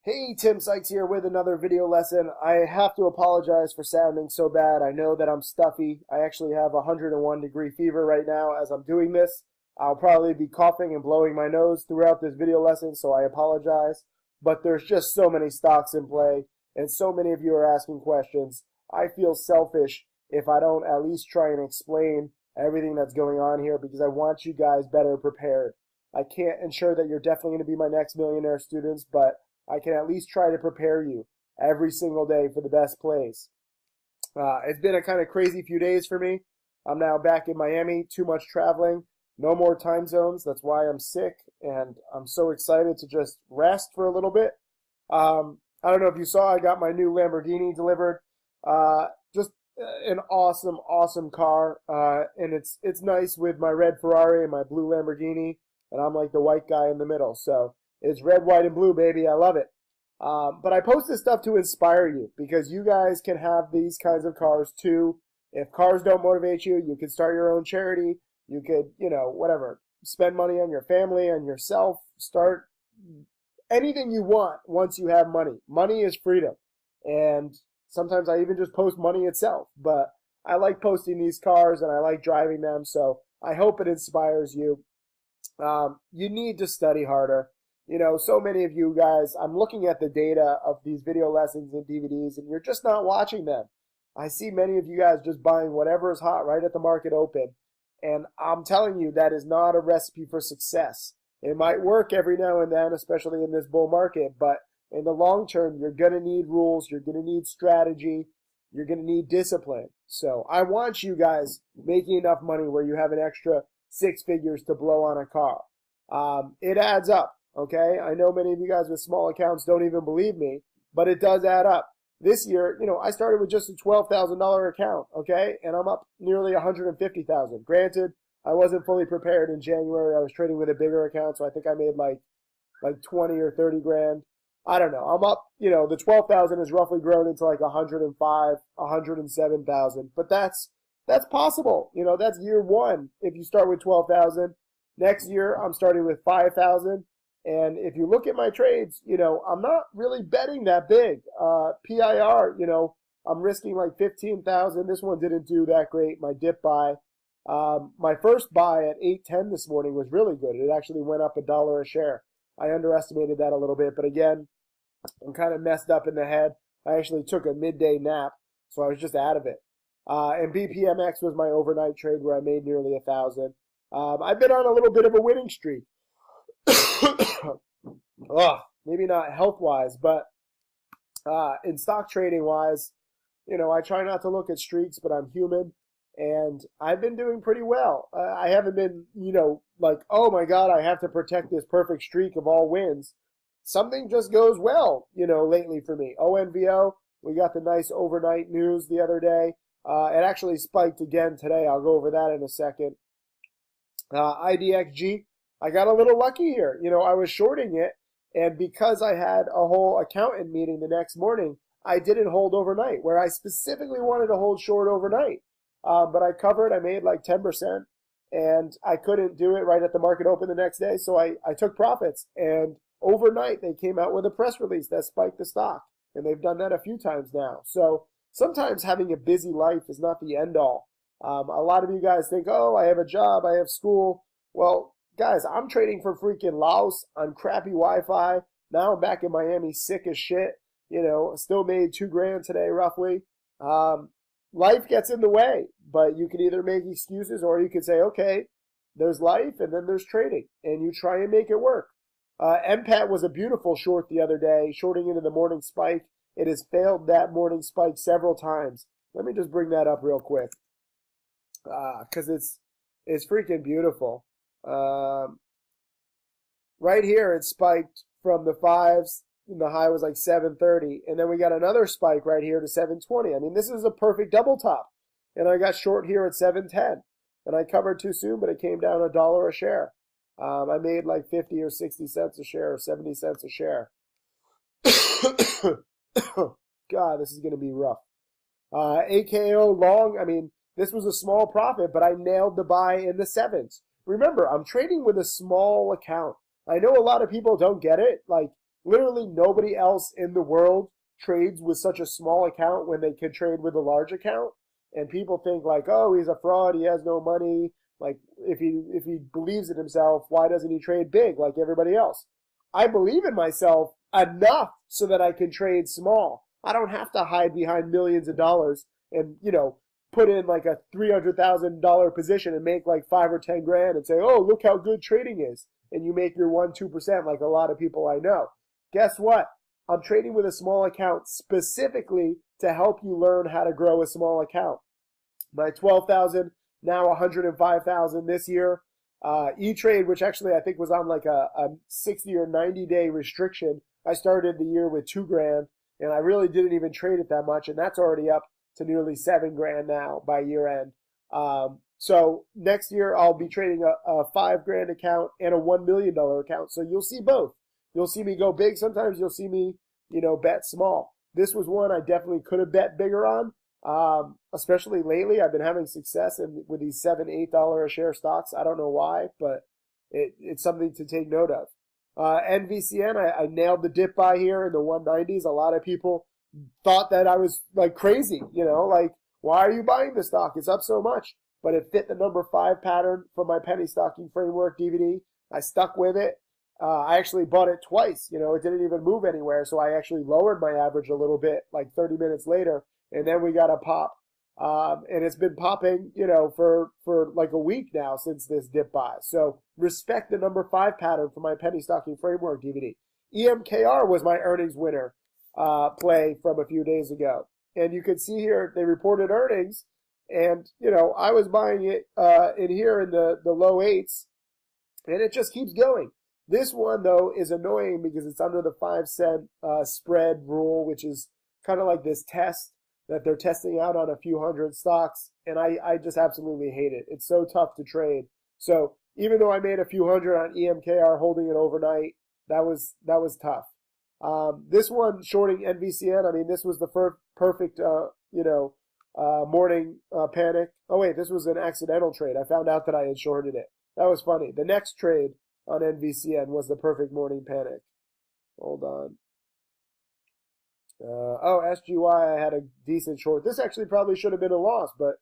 Hey, Tim Sykes here with another video lesson. I have to apologize for sounding so bad. I know that I'm stuffy. I actually have 101-degree fever right now as I'm doing this. I'll probably be coughing and blowing my nose throughout this video lesson, so I apologize. But there's just so many stocks in play, and so many of you are asking questions. I feel selfish if I don't at least try and explain everything that's going on here because I want you guys better prepared. I can't ensure that you're definitely going to be my next millionaire students, but I can at least try to prepare you every single day for the best plays. It's been a kind of crazy few days for me. I'm now back in Miami, too much traveling, no more time zones. That's why I'm sick, and I'm so excited to just rest for a little bit. I don't know if you saw, I got my new Lamborghini delivered. Just an awesome, awesome car, and it's nice with my red Ferrari and my blue Lamborghini, and I'm like the white guy in the middle, so it's red, white, and blue, baby. I love it. But I post this stuff to inspire you because you guys can have these kinds of cars too. If cars don't motivate you, you could start your own charity. You could, whatever, spend money on your family and yourself. Start anything you want once you have money. Money is freedom. And sometimes I even just post money itself. But I like posting these cars and I like driving them. So I hope it inspires you. You need to study harder. So many of you guys, I'm looking at the data of these video lessons and DVDs, and you're just not watching them. I see many of you guys just buying whatever is hot right at the market open, and I'm telling you that is not a recipe for success. It might work every now and then, especially in this bull market, but in the long term, you're going to need rules, you're going to need strategy, you're going to need discipline. So I want you guys making enough money where you have an extra 6 figures to blow on a car. It adds up. Okay, I know many of you guys with small accounts don't even believe me, but it does add up. This year, I started with just a $12,000 account, okay, and I'm up nearly $150,000. Granted, I wasn't fully prepared in January. I was trading with a bigger account, so I think I made like 20 or 30 grand. I don't know. I'm up, the 12,000 has roughly grown into like 105, 107,000, but that's possible. That's year one. If you start with 12,000, next year I'm starting with 5,000. And if you look at my trades, I'm not really betting that big. PIR, I'm risking like 15,000. This one didn't do that great. My dip buy, my first buy at 8.10 this morning was really good. It actually went up $1 a share. I underestimated that a little bit, but again, I'm kind of messed up in the head. I actually took a midday nap, so I was just out of it. And BPMX was my overnight trade where I made nearly 1,000. I've been on a little bit of a winning streak. Maybe not health-wise, but in stock trading-wise, I try not to look at streaks, but I'm human, and I've been doing pretty well. I haven't been, like, oh my God, I have to protect this perfect streak of all wins. Something just goes well, lately for me. ONVO, we got the nice overnight news the other day. It actually spiked again today. I'll go over that in a second. IDXG. I got a little lucky here. I was shorting it, and because I had a whole accountant meeting the next morning, I didn't hold overnight, where I specifically wanted to hold short overnight. But I covered, I made like 10%, and I couldn't do it right at the market open the next day, so I took profits. And overnight, they came out with a press release that spiked the stock, and they've done that a few times now. So sometimes having a busy life is not the end all. A lot of you guys think, oh, I have a job, I have school. Well, guys, I'm trading for freaking Laos on crappy Wi-Fi. Now I'm back in Miami, sick as shit. Still made 2 grand today, roughly. Life gets in the way, but you can either make excuses or you can say, okay, there's life and then there's trading, and you try and make it work. MPAT was a beautiful short the other day, shorting into the morning spike. It has failed that morning spike several times. Let me just bring that up real quick, because it's freaking beautiful. Right here it spiked from the 5s, and the high was like 730, and then we got another spike right here to 720. I mean, this is a perfect double top, and I got short here at 710, and I covered too soon, but it came down $1 a share. I made like 50 or 60 cents a share, or 70 cents a share. God, this is going to be rough. AKO long, I mean, this was a small profit, but I nailed the buy in the 7s. Remember, I'm trading with a small account. I know a lot of people don't get it. Like, Literally nobody else in the world trades with such a small account when they can trade with a large account. And people think like, oh, he's a fraud, he has no money. Like if he believes in himself, why doesn't he trade big like everybody else? I believe in myself enough so that I can trade small. I don't have to hide behind millions of dollars and, put in like a $300,000 position and make like 5 or 10 grand and say, oh, look how good trading is. And you make your 1-2% like a lot of people I know. Guess what? I'm trading with a small account specifically to help you learn how to grow a small account. My 12,000, now 105,000 this year. E-Trade, which actually I think was on like a 60 or 90-day restriction. I started the year with 2 grand, and I really didn't even trade it that much, and that's already up to nearly 7 grand now by year end. So next year I'll be trading a 5 grand account and a $1 million account. So you'll see both. You'll see me go big. Sometimes you'll see me, bet small. This was one I definitely could have bet bigger on. Especially lately, I've been having success with these $7, $8 a share stocks. I don't know why, but it's something to take note of. NVCN, I nailed the dip buy here in the 190s. A lot of people thought that I was like crazy, like, why are you buying this stock? It's up so much. But it fit the number 5 pattern from my penny stocking framework DVD. I stuck with it. I actually bought it twice. It didn't even move anywhere. So I actually lowered my average a little bit, like 30 minutes later. And then we got a pop. And it's been popping, for like a week now since this dip buy. So respect the number 5 pattern for my penny stocking framework DVD. EMKR was my earnings winner play from a few days ago. And you can see here they reported earnings. And, I was buying it in here in the low 8s. And it just keeps going. This one, though, is annoying because it's under the 5-cent spread rule, which is kind of like this test that they're testing out on a few hundred stocks. And I just absolutely hate it. It's so tough to trade. So even though I made a few hundred on EMKR holding it overnight, that was tough. This one, shorting NVCN, I mean, this was the perfect, morning panic. Oh, wait, this was an accidental trade. I found out that I had shorted it. That was funny. The next trade on NVCN was the perfect morning panic. Hold on. SGY, I had a decent short. This actually probably should have been a loss, but,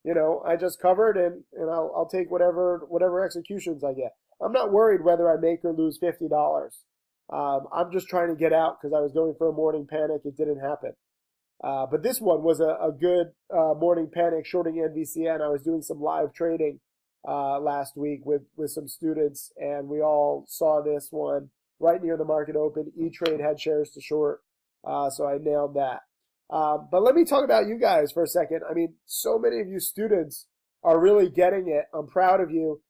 I just covered and I'll take whatever executions I get. I'm not worried whether I make or lose $50. I'm just trying to get out because I was going for a morning panic. It didn't happen. But this one was a good morning panic shorting NVCN. I was doing some live trading last week with some students, and we all saw this one right near the market open. E-Trade had shares to short, so I nailed that. But let me talk about you guys for a second. I mean, so many of you students are really getting it. I'm proud of you.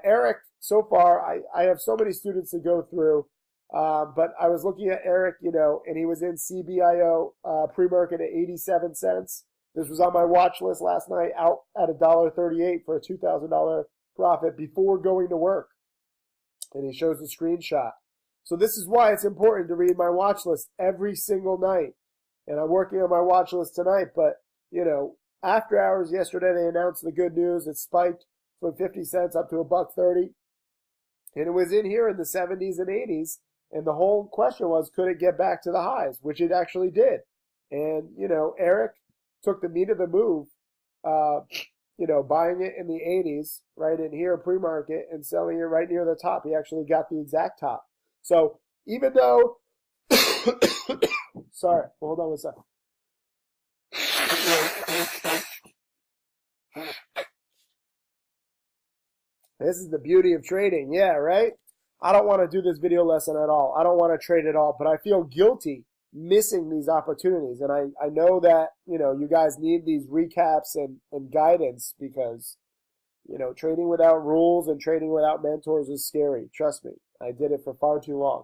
Eric, so far, I have so many students to go through. But I was looking at Eric, and he was in CBIO pre-market at 87 cents. This was on my watch list last night, out at $1.38 for a $2,000 profit before going to work. And he shows the screenshot. So this is why it's important to read my watch list every single night. And I'm working on my watch list tonight, but, after hours yesterday, they announced the good news. It spiked from 50 cents up to $1.30. And it was in here in the 70s and 80s. And the whole question was, could it get back to the highs, which it actually did. And, Eric took the meat of the move, buying it in the 80s, right in here pre-market and selling it right near the top. He actually got the exact top. So even though, sorry, hold on one second. This is the beauty of trading. Yeah, right? I don't want to do this video lesson at all. I don't want to trade at all, but I feel guilty missing these opportunities. And I know that, you guys need these recaps and guidance because, trading without rules and trading without mentors is scary. Trust me. I did it for far too long.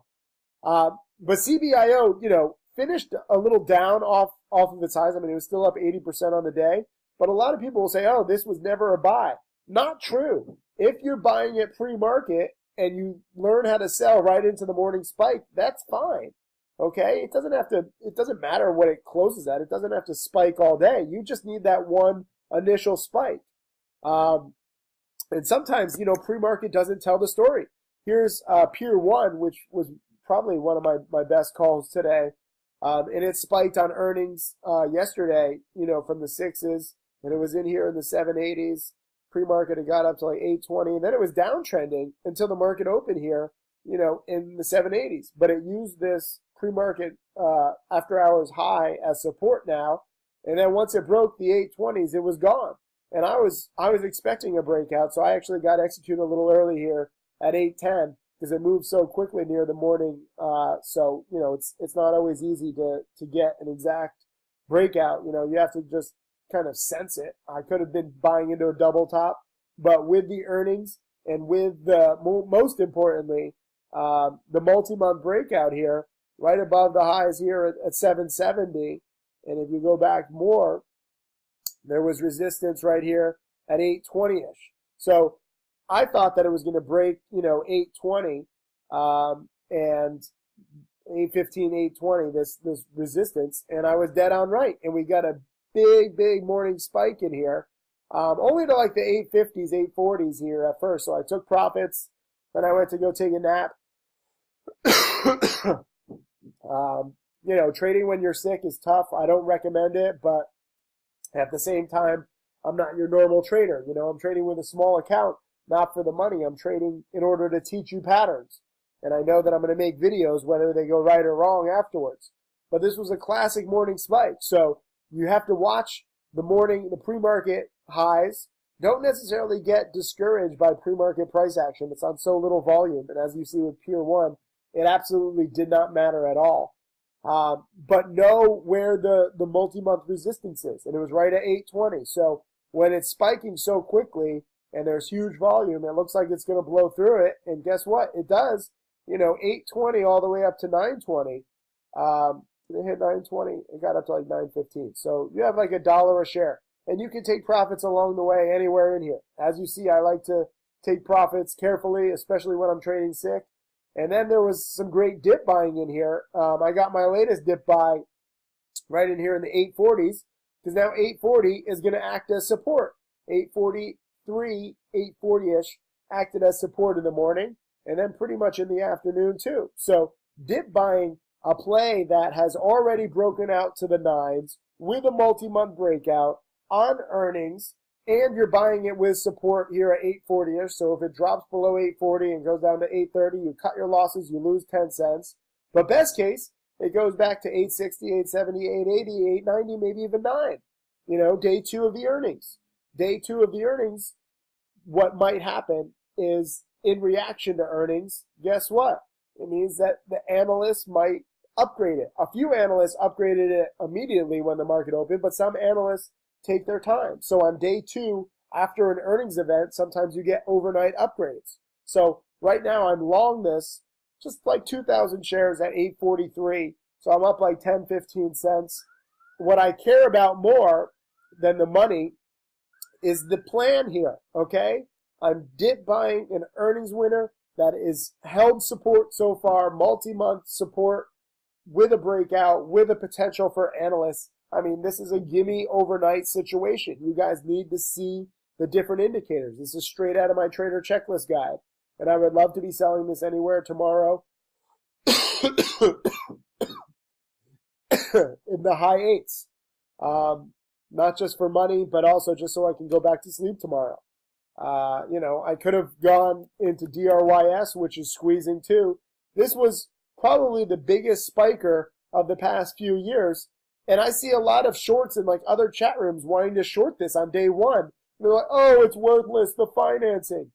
But CBIO, finished a little down off of its highs. I mean, it was still up 80% on the day. But a lot of people will say, oh, this was never a buy. Not true. If you're buying it pre-market, and you learn how to sell right into the morning spike, that's fine. Okay? It doesn't matter what it closes at. It doesn't have to spike all day. You just need that one initial spike. And sometimes, pre-market doesn't tell the story. Here's Pier 1, which was probably one of my best calls today. And it spiked on earnings yesterday, from the sixes, and it was in here in the 780s. Pre-market, it got up to like 820, and then it was downtrending until the market opened here, in the 780s. But it used this pre-market after hours high as support now, and then once it broke the 820s, it was gone. And I was expecting a breakout, so I actually got executed a little early here at 810 because it moved so quickly near the morning. So it's not always easy to get an exact breakout. You have to just kind of sense it. I could have been buying into a double top, but with the earnings and with the most importantly the multi-month breakout here, right above the highs here at 770, and if you go back more, there was resistance right here at 820-ish. So I thought that it was going to break, 820 and 815, 820, this resistance, and I was dead on right. And we got a big morning spike in here, only to like the 850s, 840s here at first. So I took profits, then I went to go take a nap. Trading when you're sick is tough. I don't recommend it, but at the same time, I'm not your normal trader. I'm trading with a small account, not for the money. I'm trading in order to teach you patterns. And I know that I'm going to make videos, whether they go right or wrong afterwards. But this was a classic morning spike. So you have to watch the pre-market highs. Don't necessarily get discouraged by pre-market price action. It's on so little volume. And as you see with Pier 1, it absolutely did not matter at all. But know where the multi-month resistance is. And it was right at 820. So when it's spiking so quickly and there's huge volume, it looks like it's going to blow through it. And guess what? It does. 820 all the way up to 920. It hit 920. It got up to like 915. So you have like $1 a share. And you can take profits along the way anywhere in here. As you see, I like to take profits carefully, especially when I'm trading sick. And then there was some great dip buying in here. I got my latest dip buy right in here in the 840s, because now 840 is going to act as support. 843, 840-ish acted as support in the morning, and then pretty much in the afternoon too. So dip buying a play that has already broken out to the nines with a multi-month breakout on earnings, and you're buying it with support here at 840-ish. So if it drops below 840 and goes down to 830, you cut your losses, you lose 10 cents. But best case, it goes back to 860, 870, 880, 890, maybe even 9. Day two of the earnings. Day two of the earnings, what might happen is in reaction to earnings, guess what? It means that the analysts might upgrade it. A few analysts upgraded it immediately when the market opened, but some analysts take their time. So on day two, after an earnings event, sometimes you get overnight upgrades. So right now I'm long this, just like 2,000 shares at 843. So I'm up like 10, 15 cents. What I care about more than the money is the plan here, okay? I'm dip buying an earnings winner that is held support so far, multi-month support with a breakout, with a potential for analysts. I mean, this is a gimme overnight situation. You guys need to see the different indicators. This is straight out of my trader checklist guide. And I would love to be selling this anywhere tomorrow in the high eights. Not just for money, but also just so I can go back to sleep tomorrow. I could have gone into DRYS, which is squeezing too. This was probably the biggest spiker of the past few years. And I see a lot of shorts in like other chat rooms wanting to short this on day one. They're like, oh, it's worthless, the financing.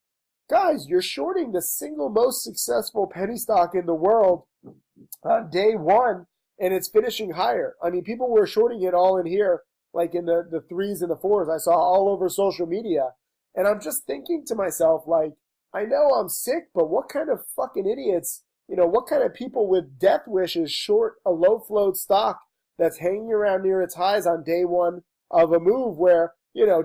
Guys, you're shorting the single most successful penny stock in the world on day one, and it's finishing higher. I mean, people were shorting it all in here, like in the threes and the fours. I saw all over social media. And I'm just thinking to myself, like, I know I'm sick, but what kind of fucking idiots, what kind of people with death wishes short a low float stock that's hanging around near its highs on day one of a move where,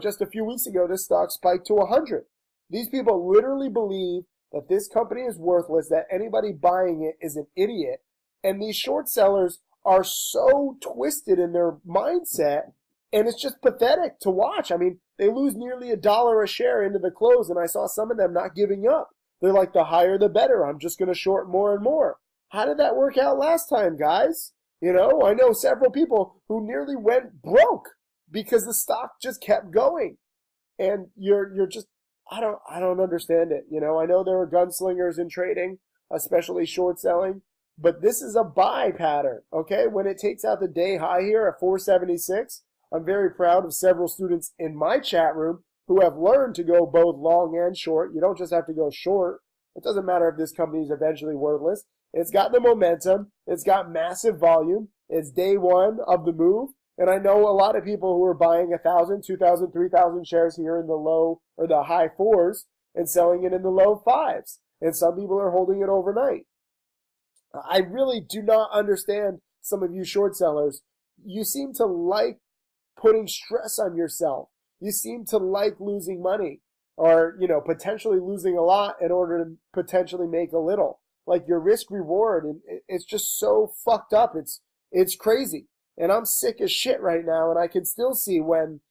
just a few weeks ago, this stock spiked to 100. These people literally believe that this company is worthless, that anybody buying it is an idiot. And these short sellers are so twisted in their mindset, and it's just pathetic to watch. I mean, they lose nearly $1 a share into the close, and I saw some of them not giving up. They're like, the higher the better. I'm just going to short more and more. How did that work out last time, guys? I know several people who nearly went broke because the stock just kept going. And you're just I don't understand it. I know there are gunslingers in trading, especially short selling, but this is a buy pattern, okay? When it takes out the day high here at 476, I'm very proud of several students in my chat room who have learned to go both long and short. You don't just have to go short. It doesn't matter if this company is eventually worthless. It's got the momentum. It's got massive volume. It's day one of the move. And I know a lot of people who are buying 1,000, 2,000, 3,000 shares here in the low or the high fours and selling it in the low fives. And some people are holding it overnight. I really do not understand some of you short sellers. You seem to like putting stress on yourself. You seem to like losing money or, potentially losing a lot in order to potentially make a little. Like your risk reward, and it's just so fucked up. It's crazy. And I'm sick as shit right now, and I can still see when,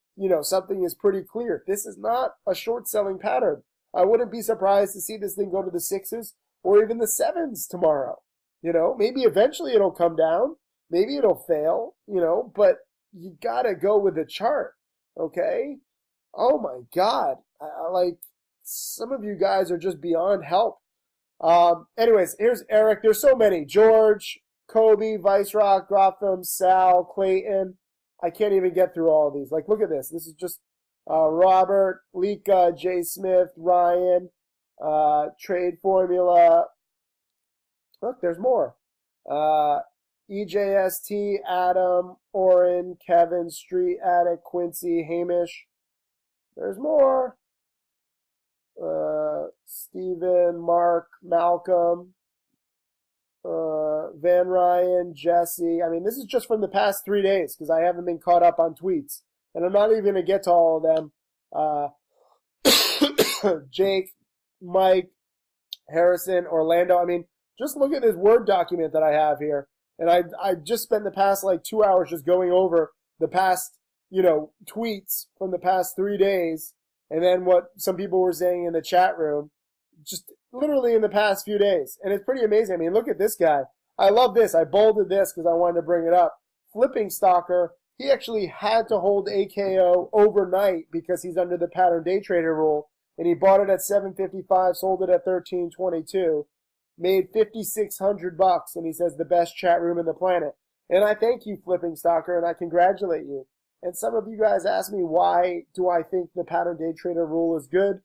something is pretty clear. This is not a short selling pattern. I wouldn't be surprised to see this thing go to the sixes or even the sevens tomorrow. Maybe eventually it'll come down. Maybe it'll fail, but you gotta go with the chart, okay? Oh my God. Like, some of you guys are just beyond help. Anyways, here's Eric. There's so many. George, Kobe, Vice Rock, Gotham, Sal, Clayton. I can't even get through all of these. Like, look at this. This is just Robert, Lika, Jay Smith, Ryan, Trade Formula. Look, there's more. EJST, Adam, Oren, Kevin, Street Addict, Quincy, Hamish. There's more. Steven, Mark, Malcolm, Van Ryan, Jesse. I mean, this is just from the past 3 days because I haven't been caught up on tweets. And I'm not even going to get to all of them. Jake, Mike, Harrison, Orlando. I mean, just look at this Word document that I have here. And I just spent the past 2 hours just going over the past, tweets from the past 3 days. And then what some people were saying in the chat room, just literally in the past few days. And it's pretty amazing. I mean, look at this guy. I love this. I bolded this because I wanted to bring it up. Flipping Stalker, he actually had to hold AKO overnight because he's under the pattern day trader rule. And he bought it at 755, sold it at 1322, made 5,600 bucks. And he says the best chat room in the planet. And I thank you, Flipping Stalker, and I congratulate you. And some of you guys ask me, why do I think the pattern day trader rule is good?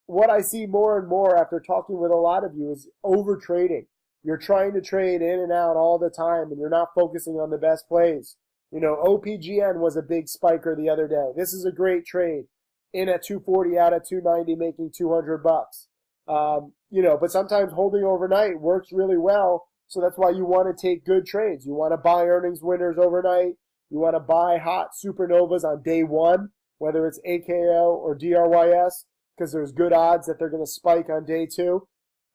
What I see more and more after talking with a lot of you is over trading. You're trying to trade in and out all the time, and you're not focusing on the best plays. OPGN was a big spiker the other day. This is a great trade. In at 240, out at 290, making 200 bucks. But sometimes holding overnight works really well. So that's why you want to take good trades. You want to buy earnings winners overnight. You want to buy hot supernovas on day one, whether it's AKO or DRYS, because there's good odds that they're going to spike on day two.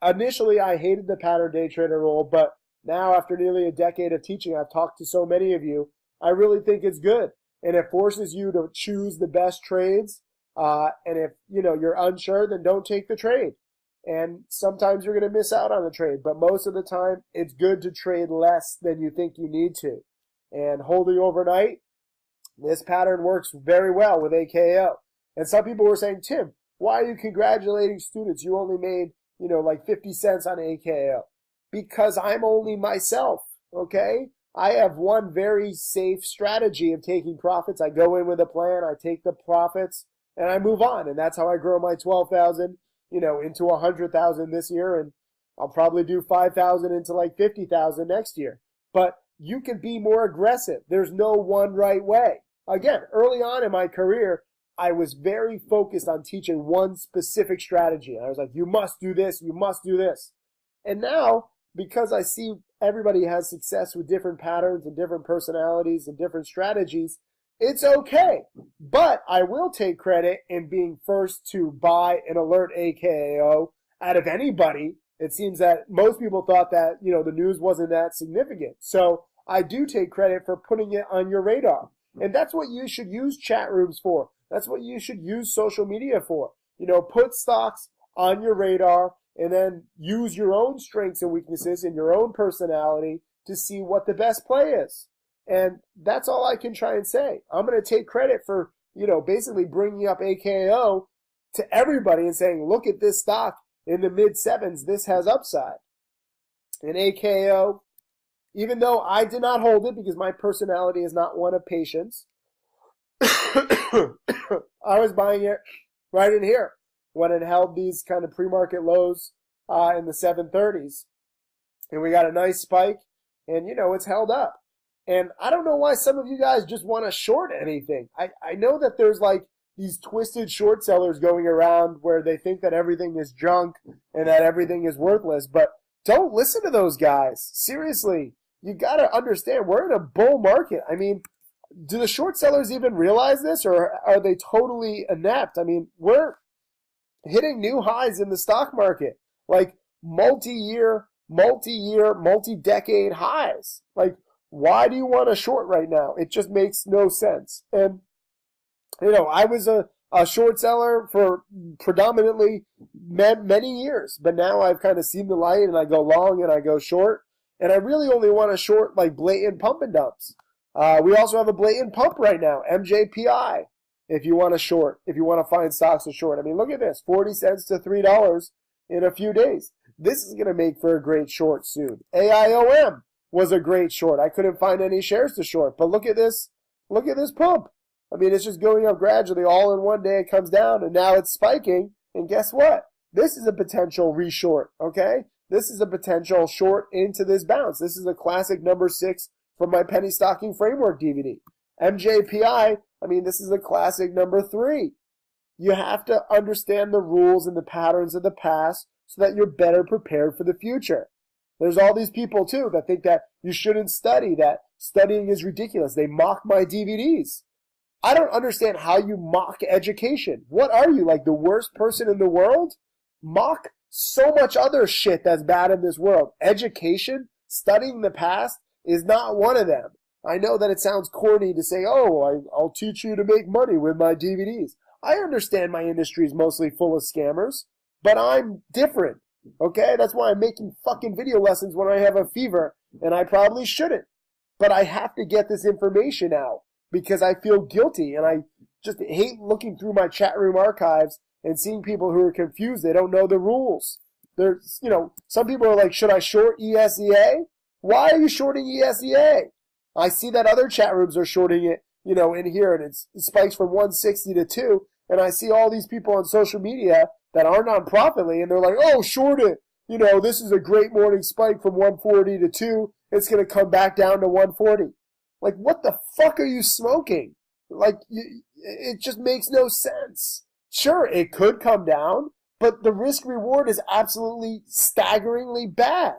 Initially, I hated the pattern day trader rule, but now after nearly a decade of teaching, I've talked to so many of you, I really think it's good. And it forces you to choose the best trades. And if, you're unsure, then don't take the trade. And sometimes you're going to miss out on a trade, but most of the time, it's good to trade less than you think you need to. And holding overnight, this pattern works very well with AKO. And some people were saying, Tim, why are you congratulating students? You only made, 50 cents on AKO. Because I'm only myself, okay? I have one very safe strategy of taking profits. I go in with a plan, I take the profits, and I move on. And that's how I grow my 12,000, into 100,000 this year. And I'll probably do 5,000 into 50,000 next year. But you can be more aggressive. There's no one right way. Again, early on in my career, I was very focused on teaching one specific strategy. And I was like, you must do this, you must do this. And now, because I see everybody has success with different patterns and different personalities and different strategies, it's okay. But I will take credit in being first to buy an alert AKO out of anybody. It seems that most people thought that, the news wasn't that significant. So I do take credit for putting it on your radar. And that's what you should use chat rooms for. That's what you should use social media for. Put stocks on your radar and then use your own strengths and weaknesses and your own personality to see what the best play is. And that's all I can try and say. I'm going to take credit for, basically bringing up AKO to everybody and saying, look at this stock in the mid sevens. This has upside. And AKO, even though I did not hold it because my personality is not one of patience, I was buying it right in here when it held these kind of pre-market lows in the 730s. And we got a nice spike, and, it's held up. And I don't know why some of you guys just want to short anything. I know that there's like these twisted short sellers going around where they think that everything is junk and that everything is worthless, but don't listen to those guys. Seriously, you got to understand, we're in a bull market. I mean, do the short sellers even realize this, or are they totally inept? I mean, we're hitting new highs in the stock market, like multi-year, multi-decade highs. Like, why do you want to short right now? It just makes no sense. And, I was a short seller for predominantly many years, but now I've kind of seen the light and I go long and I go short. And I really only want to short like blatant pump and dumps. We also have a blatant pump right now, MJPI, if you want to short, if you want to find stocks to short. I mean, look at this, 40 cents to $3 in a few days. This is going to make for a great short soon. AIOM was a great short. I couldn't find any shares to short, but look at this pump. I mean, it's just going up gradually. All in one day it comes down, and now it's spiking. And guess what? This is a potential reshort, okay? This is a potential short into this bounce. This is a classic number 6 from my penny stocking framework DVD. MJPI, I mean, this is a classic number 3. You have to understand the rules and the patterns of the past so that you're better prepared for the future. There's all these people, too, that think that you shouldn't study, that studying is ridiculous. They mock my DVDs. I don't understand how you mock education. What are you, like the worst person in the world? Mock so much other shit that's bad in this world. Education, studying the past, is not one of them. I know that it sounds corny to say, oh, I'll teach you to make money with my DVDs. I understand my industry is mostly full of scammers, but I'm different, okay? That's why I'm making fucking video lessons when I have a fever, and I probably shouldn't. But I have to get this information out because I feel guilty, and I just hate looking through my chat room archives and seeing people who are confused. They don't know the rules. There's, some people are like, should I short ESEA? Why are you shorting ESEA? I see that other chat rooms are shorting it, in here, and it spikes from 160 to 2, and I see all these people on social media that are non-profitly, and they're like, oh, short it. This is a great morning spike from 140 to 2. It's going to come back down to 140. Like, what the fuck are you smoking? Like, it just makes no sense. Sure, it could come down, but the risk-reward is absolutely staggeringly bad.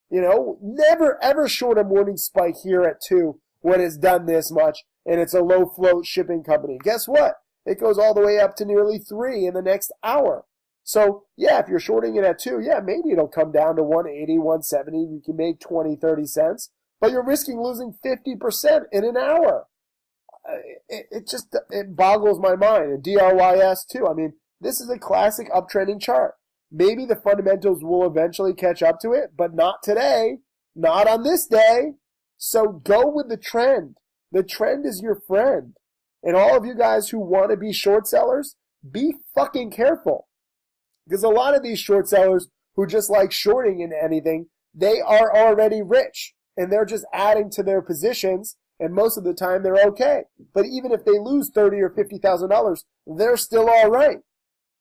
Never ever short a morning spike here at 2 when it's done this much and it's a low-float shipping company. Guess what? It goes all the way up to nearly 3 in the next hour. So, yeah, if you're shorting it at 2, yeah, maybe it'll come down to 180, 170. You can make 20, 30 cents. But you're risking losing 50% in an hour. It boggles my mind. And DRYS too. I mean, this is a classic uptrending chart. Maybe the fundamentals will eventually catch up to it, but not today. Not on this day. So go with the trend. The trend is your friend. And all of you guys who want to be short sellers, be fucking careful. Because a lot of these short sellers who just like shorting into anything, they are already rich. And they're just adding to their positions, and most of the time they're okay. But even if they lose $30,000 or $50,000, they're still all right.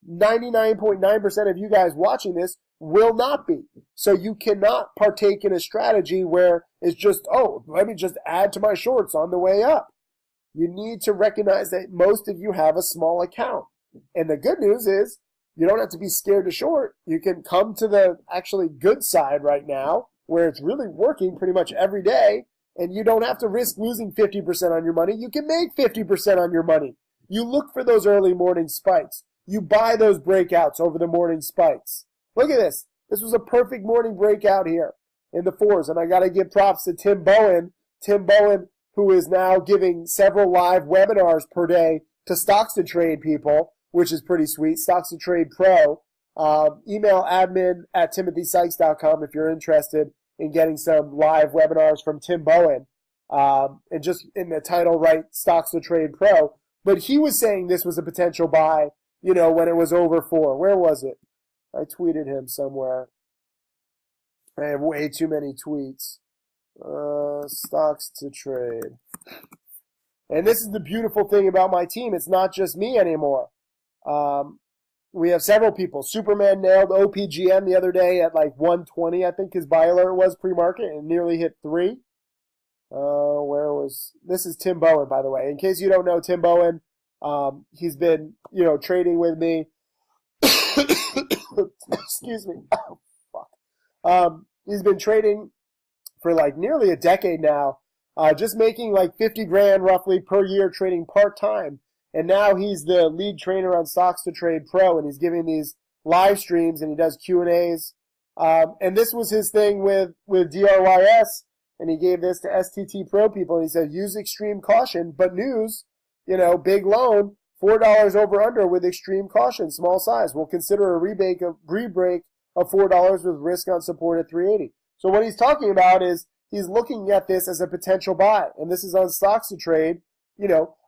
99.9% of you guys watching this will not be. So you cannot partake in a strategy where it's just, oh, let me just add to my shorts on the way up. You need to recognize that most of you have a small account. And the good news is you don't have to be scared to short. You can come to the actually good side right now, where it's really working pretty much every day, and you don't have to risk losing 50% on your money. You can make 50% on your money. You look for those early morning spikes. You buy those breakouts over the morning spikes. Look at this. This was a perfect morning breakout here in the 4s, and I got to give props to Tim Bowen. Tim Bowen, who is now giving several live webinars per day to Stocks to Trade people, which is pretty sweet. Stocks to Trade Pro. Email admin@timothysykes.com if you're interested in getting some live webinars from Tim Bowen. And just in the title, write Stocks to Trade Pro. But he was saying this was a potential buy, when it was over 4. Where was it? I tweeted him somewhere. I have way too many tweets. Stocks to trade. And this is the beautiful thing about my team. It's not just me anymore. We have several people. Superman nailed OPGM the other day at like 120, I think his buy alert was pre-market, and nearly hit 3. This is Tim Bowen, by the way. In case you don't know Tim Bowen, he's been, trading with me. Excuse me. Oh, fuck. He's been trading for like nearly a decade now, just making like 50 grand roughly per year trading part-time. And now he's the lead trainer on Stocks to Trade Pro, and he's giving these live streams, and he does Q&As. And this was his thing with DRYS, and he gave this to STT Pro people, and he said, use extreme caution, but news, big loan, $4 over under with extreme caution, small size. We'll consider a rebreak of $4 with risk on support at 380. So what he's talking about is he's looking at this as a potential buy, and this is on Stocks to Trade.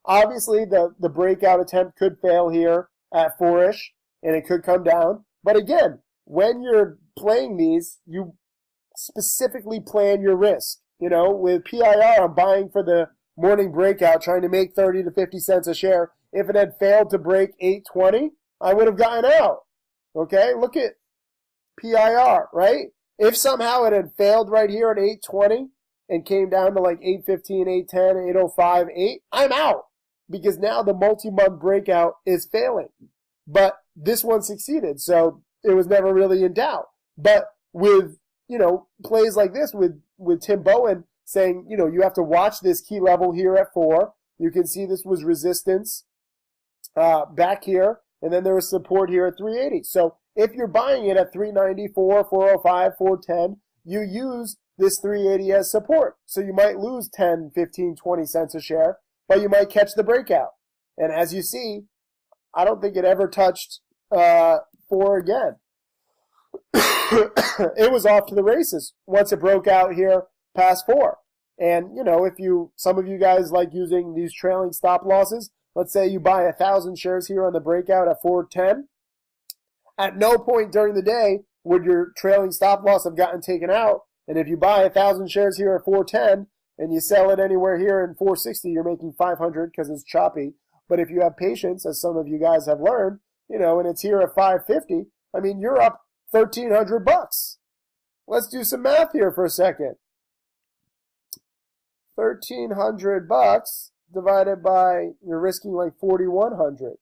Obviously the breakout attempt could fail here at 4-ish, and it could come down. But again, when you're playing these, you specifically plan your risk. With PIR, I'm buying for the morning breakout, trying to make 30 to 50 cents a share. If it had failed to break 820, I would have gotten out. Okay, look at PIR, right? If somehow it had failed right here at 820 and came down to like 815, 810, 805, 8, I'm out. Because now the multi-month breakout is failing. But this one succeeded, so it was never really in doubt. But with, plays like this with Tim Bowen saying, you have to watch this key level here at 4. You can see this was resistance back here, and then there was support here at 380. So if you're buying it at 394, 405, 410, you use this 380 as support. So you might lose 10, 15, 20 cents a share, but you might catch the breakout. And as you see, I don't think it ever touched 4 again. It was off to the races once it broke out here past 4. And, if some of you guys like using these trailing stop losses, let's say you buy 1,000 shares here on the breakout at 410. At no point during the day would your trailing stop loss have gotten taken out. And if you buy 1,000 shares here at 410 and you sell it anywhere here in 460, you're making 500 because it's choppy. But if you have patience, as some of you guys have learned, and it's here at 550, you're up $1,300. Let's do some math here for a second. $1,300 divided by, you're risking like 4,100.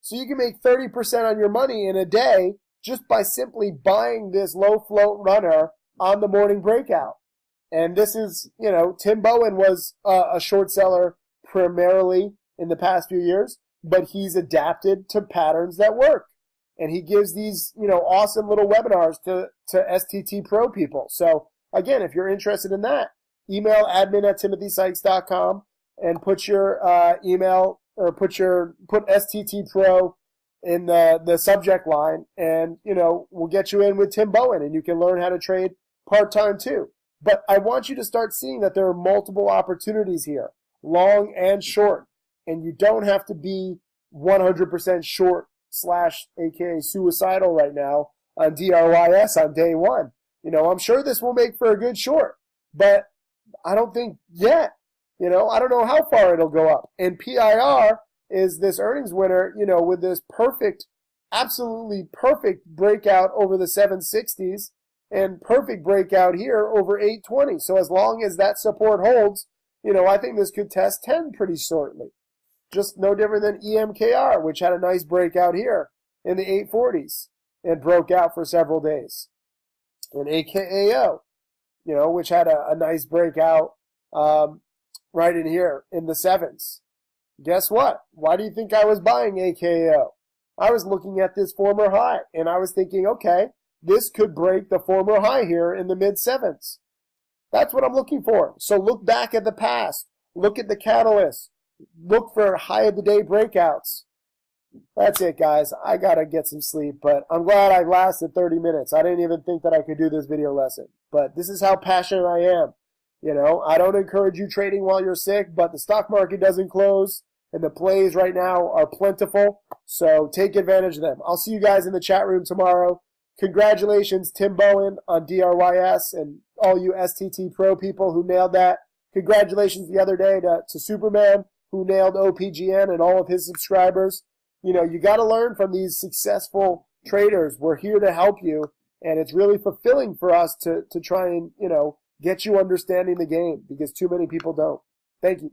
So you can make 30% on your money in a day just by simply buying this low float runner on the morning breakout. And this is, Tim Bowen was a short seller primarily in the past few years, but he's adapted to patterns that work. And he gives these, awesome little webinars to STT Pro people. So again, if you're interested in that, email admin@timothysykes.com and put your email or put STT Pro in the subject line, and we'll get you in with Tim Bowen, and you can learn how to trade part-time too. But I want you to start seeing that there are multiple opportunities here, long and short, and you don't have to be 100% short / aka suicidal right now on DRYS on day 1. I'm sure this will make for a good short, but I don't think yet. I don't know how far it'll go up. And PIR is this earnings winner, with this perfect, absolutely perfect breakout over the 760s and perfect breakout here over 820. So as long as that support holds, I think this could test 10 pretty shortly. Just no different than EMKR, which had a nice breakout here in the 840s and broke out for several days. And AKAO, which had a nice breakout right in here in the 7s. Guess what? Why do you think I was buying AKAO? I was looking at this former high, and I was thinking, okay, this could break the former high here in the mid-7s. That's what I'm looking for. So look back at the past. Look at the catalyst. Look for high of the day breakouts. That's it, guys. I gotta get some sleep, but I'm glad I lasted 30 minutes. I didn't even think that I could do this video lesson, but this is how passionate I am. I don't encourage you trading while you're sick, but the stock market doesn't close, and the plays right now are plentiful, so take advantage of them. I'll see you guys in the chat room tomorrow. Congratulations, Tim Bowen, on DRYS, and all you STT Pro people who nailed that. Congratulations the other day to Superman, who nailed OPGN and all of his subscribers. You got to learn from these successful traders. We're here to help you, and it's really fulfilling for us to try and, get you understanding the game, because too many people don't. Thank you.